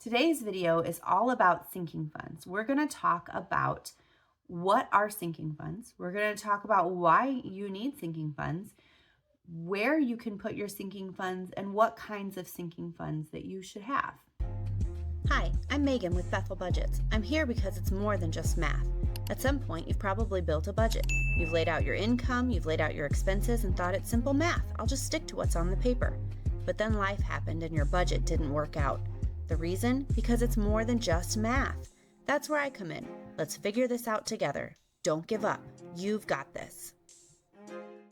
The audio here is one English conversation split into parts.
Today's video is all about sinking funds. We're going to talk about what are sinking funds. We're going to talk about why you need sinking funds, where you can put your sinking funds, and what kinds of sinking funds that you should have. Hi, I'm Megan with Bethel Budgets. I'm here because it's more than just math. At some point, you've probably built a budget. You've laid out your income, you've laid out your expenses, and thought it's simple math. I'll just stick to what's on the paper. But then life happened and your budget didn't work out. The reason? Because it's more than just math. That's where I come in. Let's figure this out together. Don't give up. You've got this.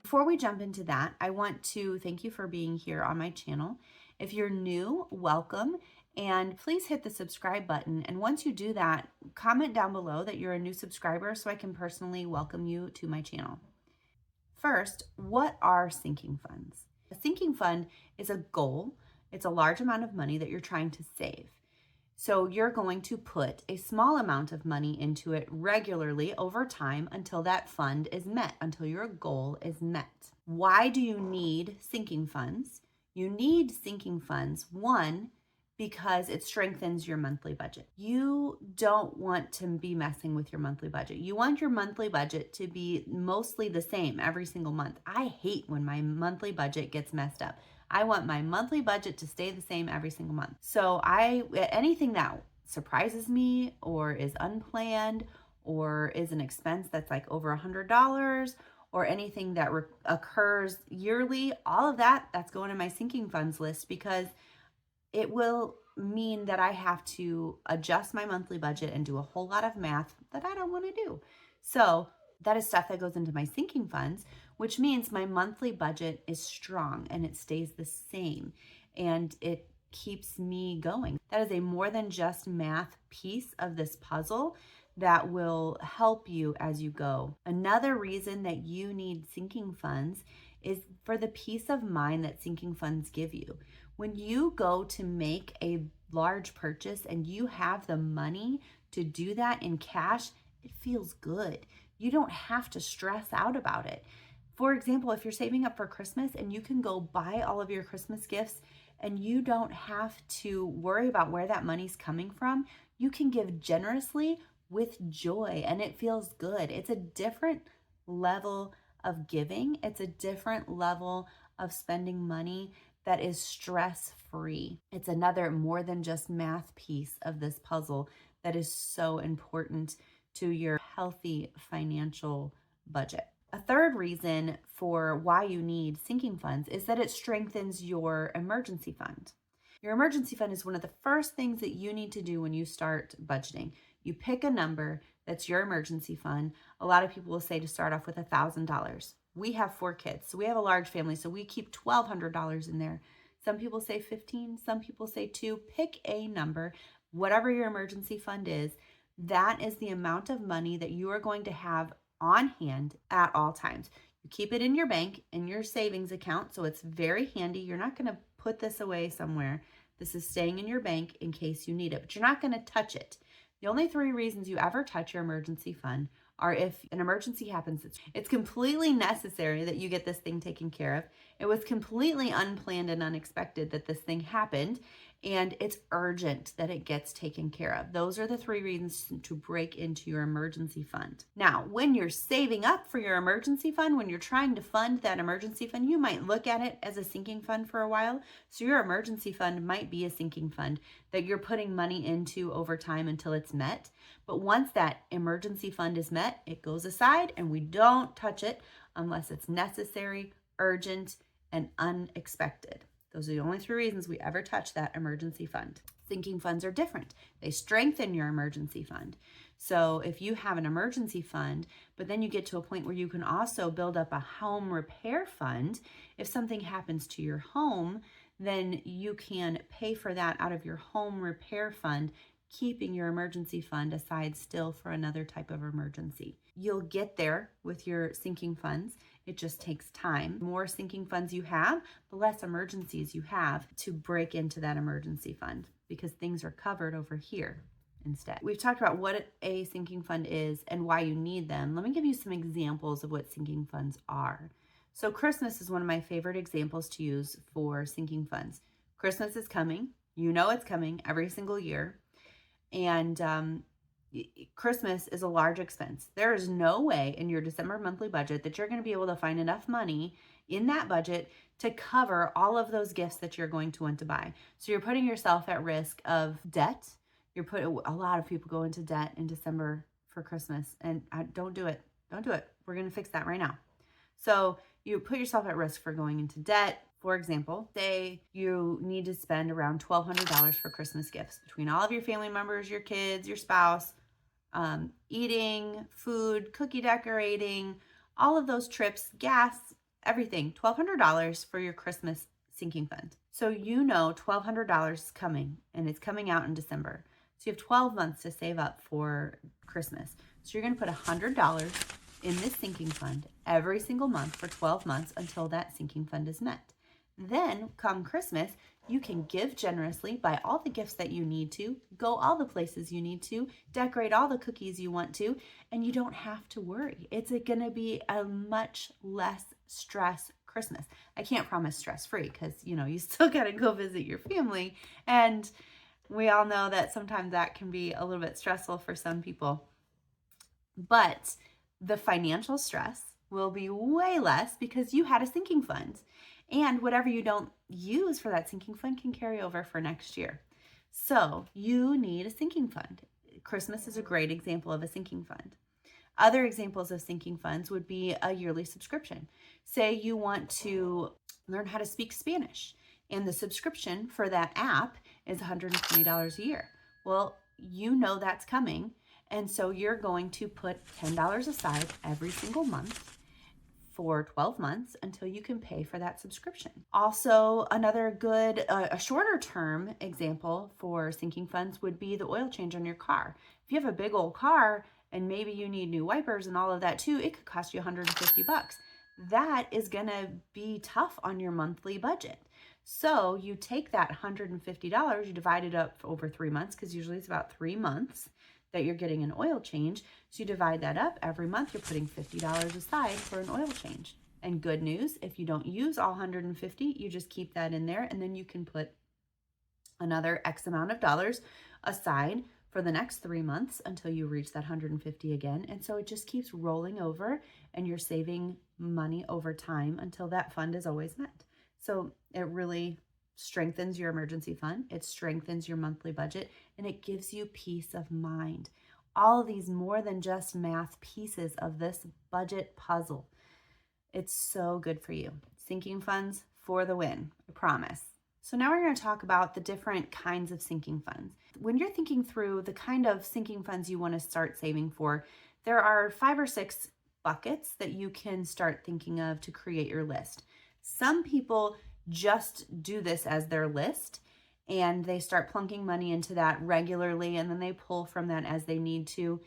Before we jump into that, I want to thank you for being here on my channel. If you're new, welcome, and please hit the subscribe button. And once you do that, comment down below that you're a new subscriber so I can personally welcome you to my channel. First, what are sinking funds? A sinking fund is a goal. It's a large amount of money that you're trying to save. So you're going to put a small amount of money into it regularly over time until that fund is met, until your goal is met. Why do you need sinking funds? You need sinking funds, one, because it strengthens your monthly budget. You don't want to be messing with your monthly budget. You want your monthly budget to be mostly the same every single month. I hate when my monthly budget gets messed up. I want my monthly budget to stay the same every single month. So anything that surprises me or is unplanned or is an expense that's like over $100 or anything that occurs yearly, all of that's going in my sinking funds list because it will mean that I have to adjust my monthly budget and do a whole lot of math that I don't want to do. So that is stuff that goes into my sinking funds, which means my monthly budget is strong and it stays the same and it keeps me going. That is a more than just math piece of this puzzle that will help you as you go. Another reason that you need sinking funds is for the peace of mind that sinking funds give you. When you go to make a large purchase and you have the money to do that in cash, it feels good. You don't have to stress out about it. For example, if you're saving up for Christmas and you can go buy all of your Christmas gifts and you don't have to worry about where that money's coming from, you can give generously with joy and it feels good. It's a different level of giving. It's a different level of spending money that is stress-free. It's another more than just math piece of this puzzle that is so important to your healthy financial budget. A third reason for why you need sinking funds is that it strengthens your emergency fund. Your emergency fund is one of the first things that you need to do when you start budgeting. You pick a number that's your emergency fund. A lot of people will say to start off with $1,000. We have 4 kids, so we have a large family, so we keep $1,200 in there. Some people say 15, some people say 2. Pick a number, whatever your emergency fund is. That is the amount of money that you are going to have on hand at all times. You keep it in your bank, in your savings account, so it's very handy. You're not going to put this away somewhere. This is staying in your bank in case you need it, but you're not going to touch it. The only 3 reasons you ever touch your emergency fund are if an emergency happens. It's completely necessary that you get this thing taken care of. It was completely unplanned and unexpected that this thing happened, and it's urgent that it gets taken care of. Those are the 3 reasons to break into your emergency fund. Now, when you're saving up for your emergency fund, when you're trying to fund that emergency fund, you might look at it as a sinking fund for a while. So your emergency fund might be a sinking fund that you're putting money into over time until it's met. But once that emergency fund is met, it goes aside and we don't touch it unless it's necessary, urgent, and unexpected. Those are the only 3 reasons we ever touch that emergency fund. Sinking funds are different. They strengthen your emergency fund. So if you have an emergency fund, but then you get to a point where you can also build up a home repair fund, if something happens to your home, then you can pay for that out of your home repair fund, keeping your emergency fund aside still for another type of emergency. You'll get there with your sinking funds. It just takes time. The more sinking funds you have, the less emergencies you have to break into that emergency fund because things are covered over here instead. We've talked about what a sinking fund is and why you need them. Let me give you some examples of what sinking funds are. So Christmas is one of my favorite examples to use for sinking funds. Christmas is coming. You know it's coming every single year. And Christmas is a large expense. There is no way in your December monthly budget that you're going to be able to find enough money in that budget to cover all of those gifts that you're going to want to buy. So you're putting yourself at risk of debt. A lot of people go into debt in December for Christmas, and don't do it. Don't do it. We're going to fix that right now. So you put yourself at risk for going into debt. For example, say you need to spend around $1,200 for Christmas gifts between all of your family members, your kids, your spouse, eating, food, cookie decorating, all of those trips, gas, everything. $1,200 for your Christmas sinking fund. So you know $1,200 is coming, and it's coming out in December. So you have 12 months to save up for Christmas. So you're going to put $100 in this sinking fund every single month for 12 months until that sinking fund is met. Then come Christmas, you can give generously, buy all the gifts that you need to, go all the places you need to, decorate all the cookies you want to, and you don't have to worry. It's going to be a much less stress Christmas. I can't promise stress-free because, you still got to go visit your family. And we all know that sometimes that can be a little bit stressful for some people. But the financial stress will be way less because you had a sinking fund. And whatever you don't use for that sinking fund can carry over for next year. So you need a sinking fund. Christmas is a great example of a sinking fund. Other examples of sinking funds would be a yearly subscription. Say you want to learn how to speak Spanish, and the subscription for that app is $120 a year. Well, you know that's coming, and so you're going to put $10 aside every single month for 12 months until you can pay for that subscription. Also, another good, a shorter term example for sinking funds would be the oil change on your car. If you have a big old car and maybe you need new wipers and all of that too, it could cost you $150. That is gonna be tough on your monthly budget. So you take that $150, you divide it up over 3 months, because usually it's about 3 months that you're getting an oil change. So you divide that up. Every month you're putting $50 aside for an oil change. And good news, if you don't use all $150, you just keep that in there, and then you can put another X amount of dollars aside for the next 3 months until you reach that $150 again. And so it just keeps rolling over, and you're saving money over time until that fund is always met. So it really strengthens your emergency fund, it strengthens your monthly budget, and it gives you peace of mind. All of these more than just math pieces of this budget puzzle. It's so good for you. Sinking funds for the win, I promise. So now we're going to talk about the different kinds of sinking funds. When you're thinking through the kind of sinking funds you want to start saving for, there are 5 or 6 buckets that you can start thinking of to create your list. Some people just do this as their list, and they start plunking money into that regularly, and then they pull from that as they need to.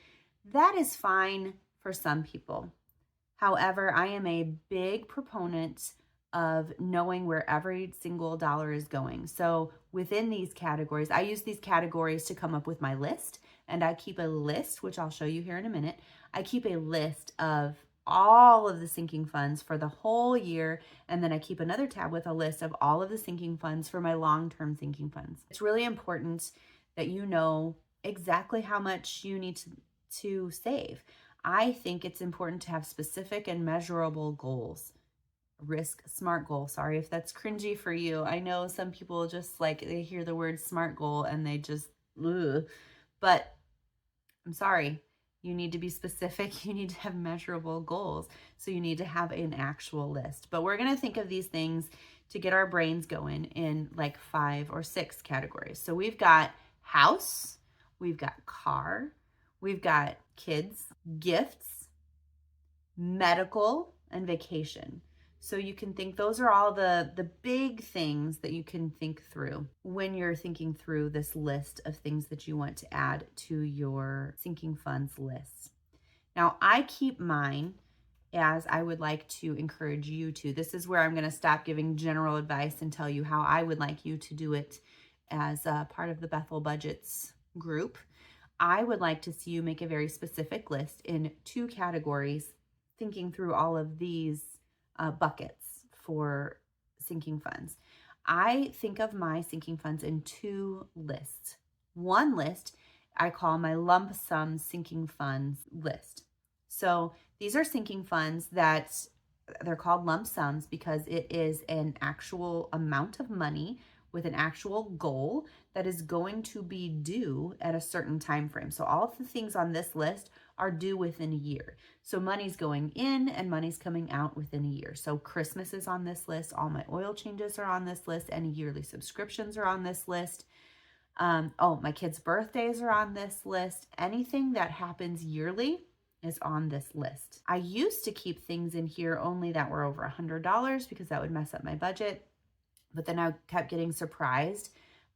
That is fine for some people. However, I am a big proponent of knowing where every single dollar is going. So within these categories, I use these categories to come up with my list, and I keep a list, which I'll show you here in a minute. I keep a list of all of the sinking funds for the whole year, and then I keep another tab with a list of all of the sinking funds for my long-term sinking funds. It's really important that you know exactly how much you need to save. I think it's important to have specific and measurable goals. Risk SMART goal. Sorry if that's cringy for you. I know some people just they hear the word SMART goal and they just, ugh. But I'm sorry. You need to be specific. You need to have measurable goals. So you need to have an actual list. But we're going to think of these things to get our brains going in 5 or 6 categories. So we've got house, we've got car, we've got kids, gifts, medical, and vacation. So you can think those are all the big things that you can think through when you're thinking through this list of things that you want to add to your sinking funds list. Now, I keep mine as I would like to encourage you to. This is where I'm going to stop giving general advice and tell you how I would like you to do it as a part of the Bethel Budgets group. I would like to see you make a very specific list in 2 categories, thinking through all of these buckets for sinking funds. I think of my sinking funds in two lists. One list I call my lump sum sinking funds list. So these are sinking funds that they're called lump sums because it is an actual amount of money with an actual goal that is going to be due at a certain time frame. So all of the things on this list are due within a year. So money's going in and money's coming out within a year. So Christmas is on this list. All my oil changes are on this list. Any yearly subscriptions are on this list. My kids' birthdays are on this list. Anything that happens yearly is on this list. I used to keep things in here only that were over $100 because that would mess up my budget. But then I kept getting surprised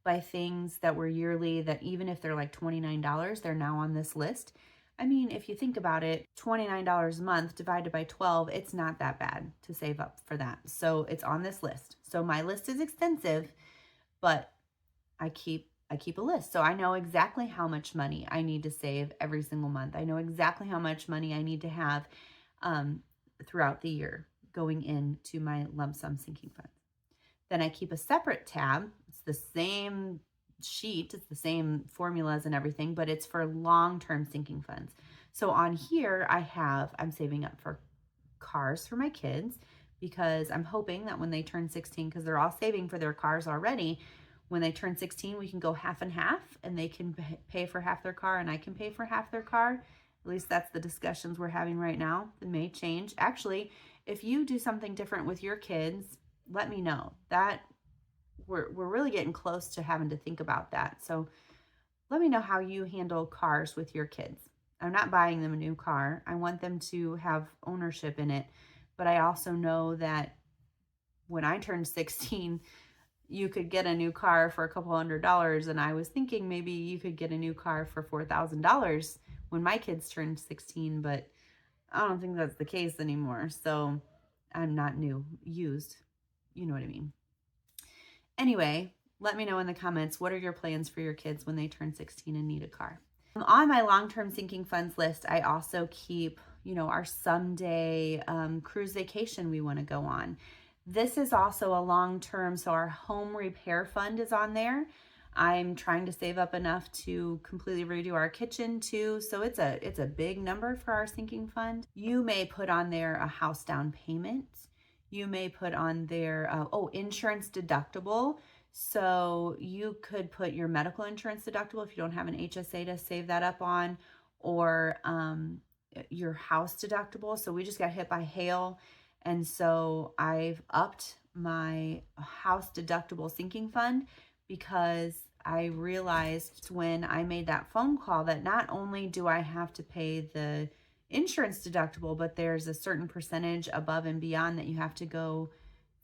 by things that were yearly that even if they're like $29, they're now on this list. I mean, if you think about it, $29 a month divided by 12, it's not that bad to save up for that. So it's on this list. So my list is extensive, but I keep a list. So I know exactly how much money I need to save every single month. I know exactly how much money I need to have throughout the year going into my lump sum sinking fund. Then I keep a separate tab. It's the same sheet, it's the same formulas and everything, but it's for long-term sinking funds. So on here, I'm saving up for cars for my kids because I'm hoping that when they turn 16, because they're all saving for their cars already, when they turn 16, we can go half and half and they can pay for half their car and I can pay for half their car. At least that's the discussions we're having right now. It may change. Actually, if you do something different with your kids, let me know. That we're really getting close to having to think about that. So let me know how you handle cars with your kids. I'm not buying them a new car. I want them to have ownership in it. But I also know that when I turned 16, you could get a new car for a couple $100. And I was thinking maybe you could get a new car for $4,000 when my kids turned 16, but I don't think that's the case anymore. So I'm not new, used. You know what I mean? Anyway, let me know in the comments, what are your plans for your kids when they turn 16 and need a car? On my long-term sinking funds list, I also keep, our someday cruise vacation we want to go on. This is also a long-term, so our home repair fund is on there. I'm trying to save up enough to completely redo our kitchen too. So it's a big number for our sinking fund. You may put on there a house down payment. You may put on there, insurance deductible. So you could put your medical insurance deductible if you don't have an HSA to save that up on, or your house deductible. So we just got hit by hail. And so I've upped my house deductible sinking fund because I realized when I made that phone call that not only do I have to pay the insurance deductible, but there's a certain percentage above and beyond that you have to go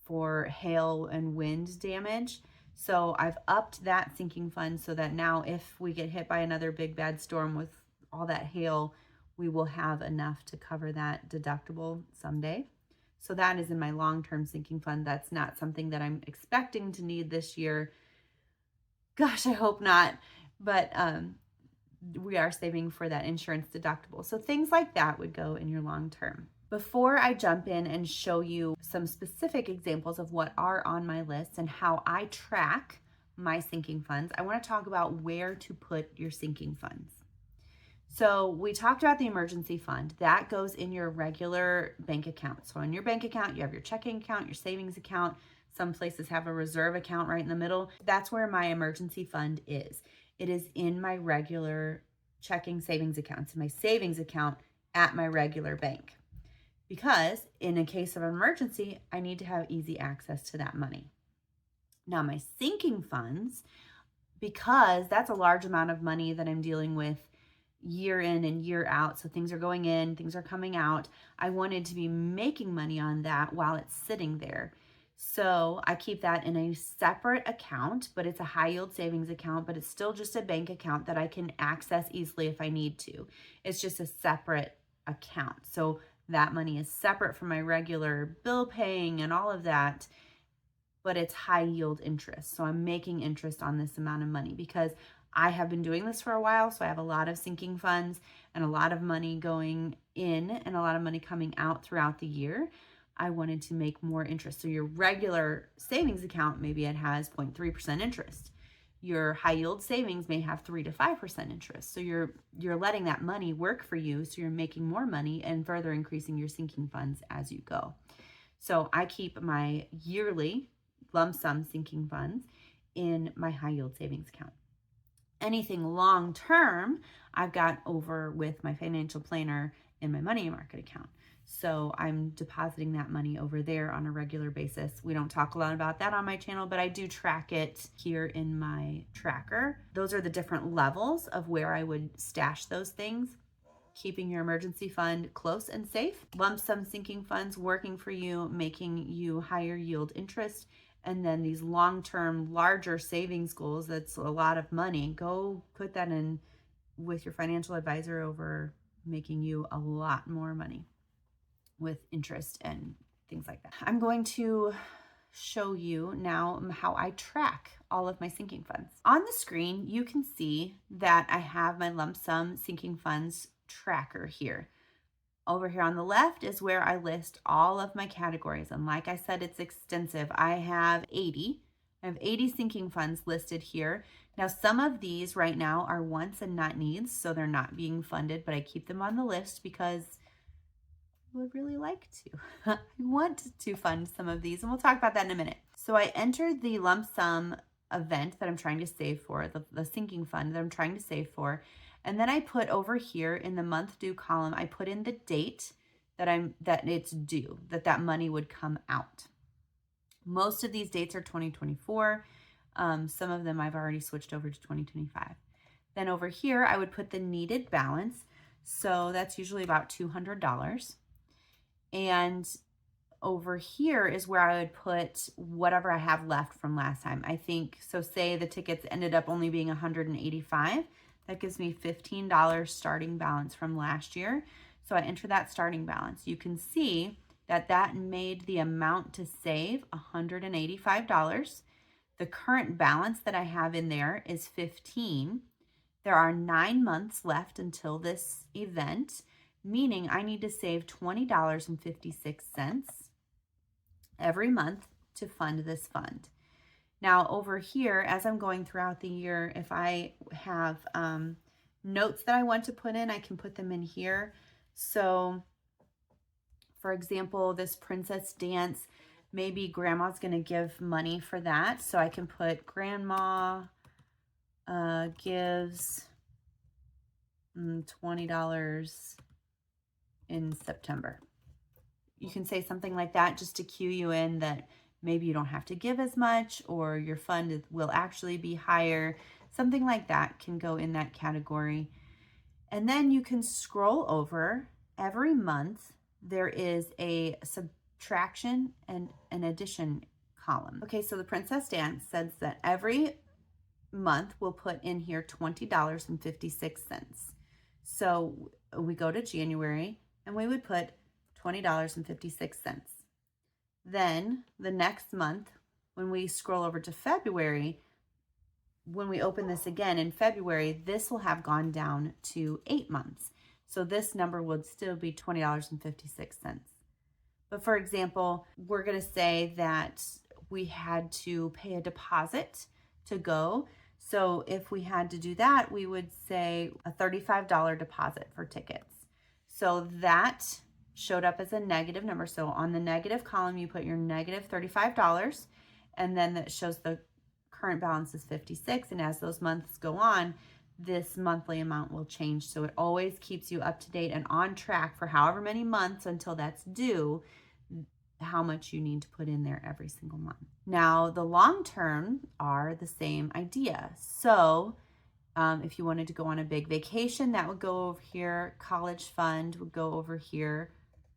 for hail and wind damage. So I've upped that sinking fund so that now if we get hit by another big bad storm with all that hail, we will have enough to cover that deductible someday. So that is in my long-term sinking fund. That's not something that I'm expecting to need this year. Gosh, I hope not. But we are saving for that insurance deductible. So things like that would go in your long-term. Before I jump in and show you some specific examples of what are on my list and how I track my sinking funds, I want to talk about where to put your sinking funds. So we talked about the emergency fund. That goes in your regular bank account. So in your bank account, you have your checking account, your savings account. Some places have a reserve account right in the middle. That's where my emergency fund is. It is in my regular checking savings account. It's my savings account at my regular bank. Because in a case of emergency, I need to have easy access to that money. Now my sinking funds, because that's a large amount of money that I'm dealing with year in and year out. So things are going in, things are coming out. I wanted to be making money on that while it's sitting there. So I keep that in a separate account, but it's a high yield savings account, but it's still just a bank account that I can access easily if I need to. It's just a separate account. So that money is separate from my regular bill paying and all of that, but it's high yield interest. So I'm making interest on this amount of money because I have been doing this for a while. So I have a lot of sinking funds and a lot of money going in and a lot of money coming out throughout the year. I wanted to make more interest. So your regular savings account, maybe it has 0.3% interest. Your high yield savings may have 3 to 5% interest. So you're letting that money work for you. So you're making more money and further increasing your sinking funds as you go. So I keep my yearly lump sum sinking funds in my high yield savings account. Anything long term, I've got over with my financial planner in my money market account. So I'm depositing that money over there on a regular basis. We don't talk a lot about that on my channel, but I do track it here in my tracker. Those are the different levels of where I would stash those things. Keeping your emergency fund close and safe, lump sum sinking funds working for you, making you higher yield interest, and then these long-term larger savings goals, that's a lot of money. Go put that in with your financial advisor over making you a lot more money with interest and things like that. I'm going to show you now how I track all of my sinking funds. On the screen, you can see that I have my lump sum sinking funds tracker here. Over here on the left is where I list all of my categories. And like I said, it's extensive. I have 80 sinking funds listed here. Now, some of these right now are wants and not needs, so they're not being funded, but I keep them on the list because I would really like to. I want to fund some of these, and we'll talk about that in a minute. So I entered the lump sum event that I'm trying to save for, the sinking fund that I'm trying to save for. And then I put over here in the month due column, I put in the date that it's due, that money would come out. Most of these dates are 2024. Some of them I've already switched over to 2025. Then over here, I would put the needed balance. So that's usually about $200. And over here is where I would put whatever I have left from last time. I think, so say the tickets ended up only being $185. That gives me $15 starting balance from last year. So I enter that starting balance. You can see that made the amount to save $185. The current balance that I have in there is $15. There are 9 months left until this event, meaning I need to save $20.56 every month to fund this fund. Now over here, as I'm going throughout the year, if I have notes that I want to put in, I can put them in here. So for example, this princess dance, maybe grandma's going to give money for that. So I can put grandma gives $20 in September. You can say something like that just to cue you in that maybe you don't have to give as much, or your fund will actually be higher. Something like that can go in that category. And then you can scroll over. Every month, there is a subtraction and an addition column. Okay, so the Princess Dance says that every month we'll put in here $20.56. So we go to January and we would put $20.56. Then the next month, when we scroll over to February, when we open this again in February, this will have gone down to 8 months. So this number would still be $20.56. But for example, we're going to say that we had to pay a deposit to go. So if we had to do that, we would say a $35 deposit for tickets. So that showed up as a negative number. So on the negative column, you put your negative $35, and then that shows the current balance is 56. And as those months go on, this monthly amount will change. So it always keeps you up to date and on track for however many months until that's due, how much you need to put in there every single month. Now, the long term are the same idea. So if you wanted to go on a big vacation, that would go over here. College fund would go over here.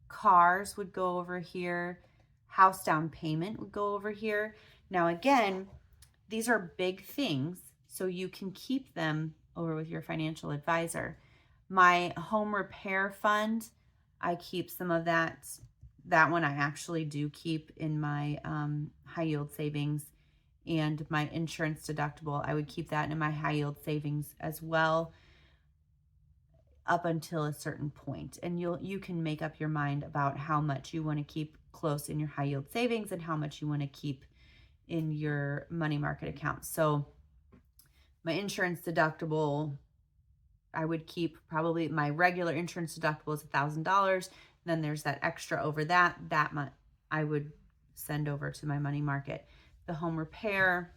Cars would go over here. House down payment would go over here. Now, again, these are big things, so you can keep them over with your financial advisor. My home repair fund, I keep some of that. That one I actually do keep in my high yield savings, and my insurance deductible, I would keep that in my high yield savings as well up until a certain point. And you can make up your mind about how much you want to keep close in your high yield savings and how much you want to keep in your money market account. So my insurance deductible, I would keep probably my regular insurance deductible is $1,000. Then there's that extra over that I would send over to my money market. The home repair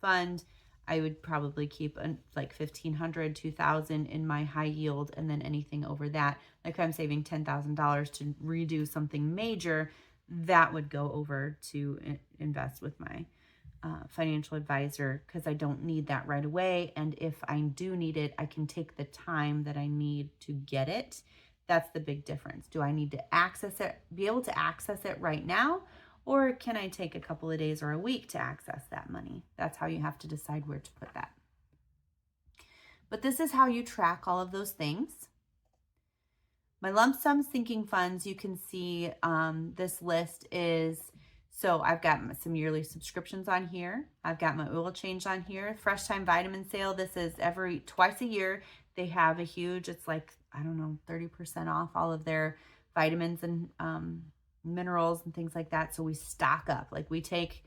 fund, I would probably keep like $1,500, $2,000 in my high yield, and then anything over that, like if I'm saving $10,000 to redo something major, that would go over to invest with my financial advisor, because I don't need that right away. And if I do need it, I can take the time that I need to get it. That's the big difference. Do I need to access it, be able to access it right now? Or can I take a couple of days or a week to access that money? That's how you have to decide where to put that. But this is how you track all of those things. My lump sum sinking funds, you can see this list is, so I've got some yearly subscriptions on here. I've got my oil change on here. Fresh Time vitamin sale. This is twice a year. They have a huge, it's like, I don't know, 30% off all of their vitamins and minerals and things like that. So we stock up. Like we take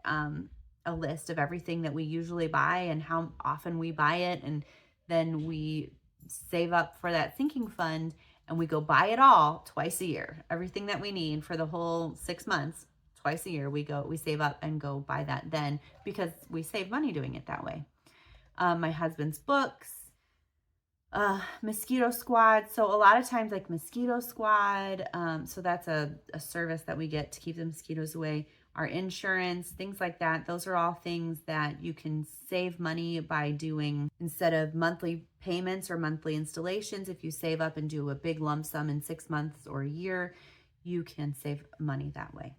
a list of everything that we usually buy and how often we buy it. And then we save up for that sinking fund and we go buy it all twice a year. Everything that we need for the whole 6 months, twice a year, we save up and go buy that then, because we save money doing it that way. My husband's books, Mosquito Squad. So a lot of times like Mosquito Squad, so that's a service that we get to keep the mosquitoes away. Our insurance, things like that. Those are all things that you can save money by doing instead of monthly payments or monthly installations. If you save up and do a big lump sum in 6 months or a year, you can save money that way.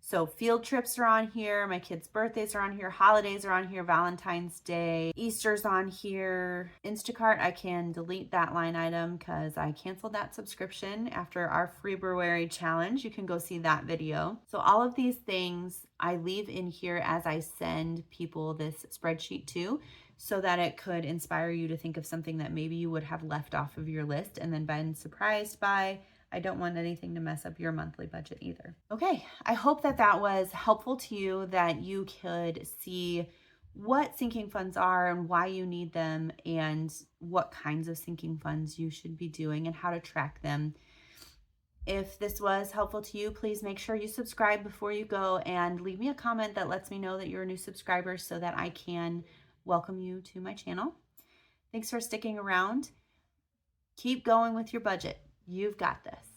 So field trips are on here. My kids' birthdays are on here. Holidays are on here. Valentine's Day, Easter's on here. Instacart, I can delete that line item because I canceled that subscription after our February challenge. You can go see that video. So all of these things I leave in here as I send people this spreadsheet too, so that it could inspire you to think of something that maybe you would have left off of your list and then been surprised by. I don't want anything to mess up your monthly budget either. Okay, I hope that was helpful to you, that you could see what sinking funds are and why you need them and what kinds of sinking funds you should be doing and how to track them. If this was helpful to you, please make sure you subscribe before you go and leave me a comment that lets me know that you're a new subscriber so that I can welcome you to my channel. Thanks for sticking around. Keep going with your budget. You've got this.